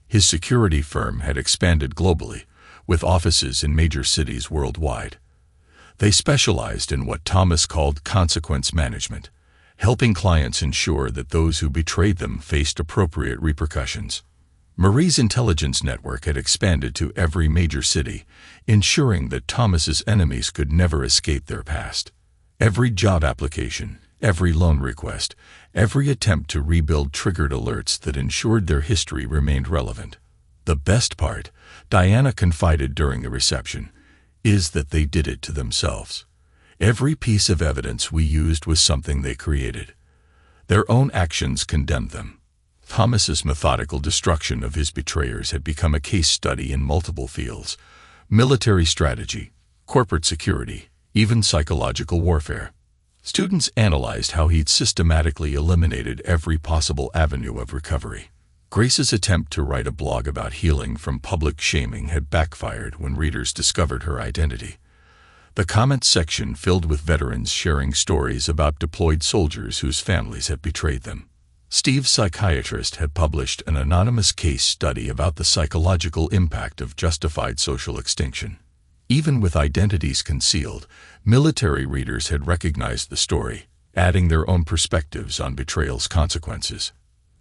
His security firm had expanded globally, with offices in major cities worldwide. They specialized in what Thomas called consequence management, helping clients ensure that those who betrayed them faced appropriate repercussions. Marie's intelligence network had expanded to every major city, ensuring that Thomas's enemies could never escape their past. Every job application, every loan request, every attempt to rebuild triggered alerts that ensured their history remained relevant. The best part, Diana confided during the reception, is that they did it to themselves. Every piece of evidence we used was something they created. Their own actions condemned them. Thomas's methodical destruction of his betrayers had become a case study in multiple fields: military strategy, corporate security, even psychological warfare. Students analyzed how he'd systematically eliminated every possible avenue of recovery. Grace's attempt to write a blog about healing from public shaming had backfired when readers discovered her identity. The comments section filled with veterans sharing stories about deployed soldiers whose families had betrayed them. Steve's psychiatrist had published an anonymous case study about the psychological impact of justified social extinction. Even with identities concealed, military readers had recognized the story, adding their own perspectives on betrayal's consequences.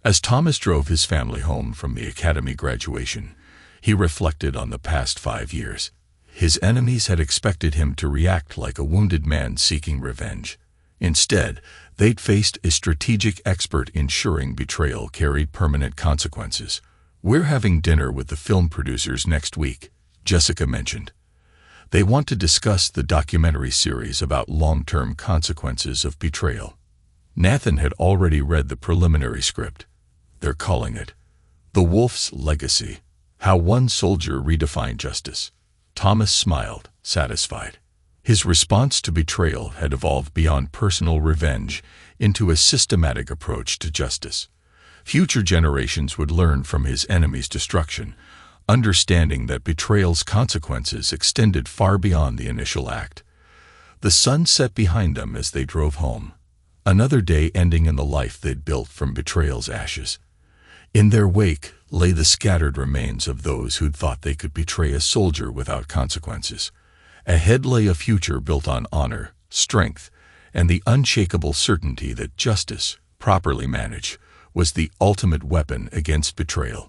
As Thomas drove his family home from the academy graduation, he reflected on the past 5 years. His enemies had expected him to react like a wounded man seeking revenge. Instead, they'd faced a strategic expert ensuring betrayal carried permanent consequences. "We're having dinner with the film producers next week," Jessica mentioned. "They want to discuss the documentary series about long-term consequences of betrayal." Nathan had already read the preliminary script. They're calling it The Wolf's Legacy: How One Soldier Redefined Justice. Thomas smiled, satisfied. His response to betrayal had evolved beyond personal revenge into a systematic approach to justice. Future generations would learn from his enemy's destruction, understanding that betrayal's consequences extended far beyond the initial act. The sun set behind them as they drove home, another day ending in the life they'd built from betrayal's ashes. In their wake lay the scattered remains of those who'd thought they could betray a soldier without consequences. Ahead lay a future built on honor, strength, and the unshakable certainty that justice, properly managed, was the ultimate weapon against betrayal.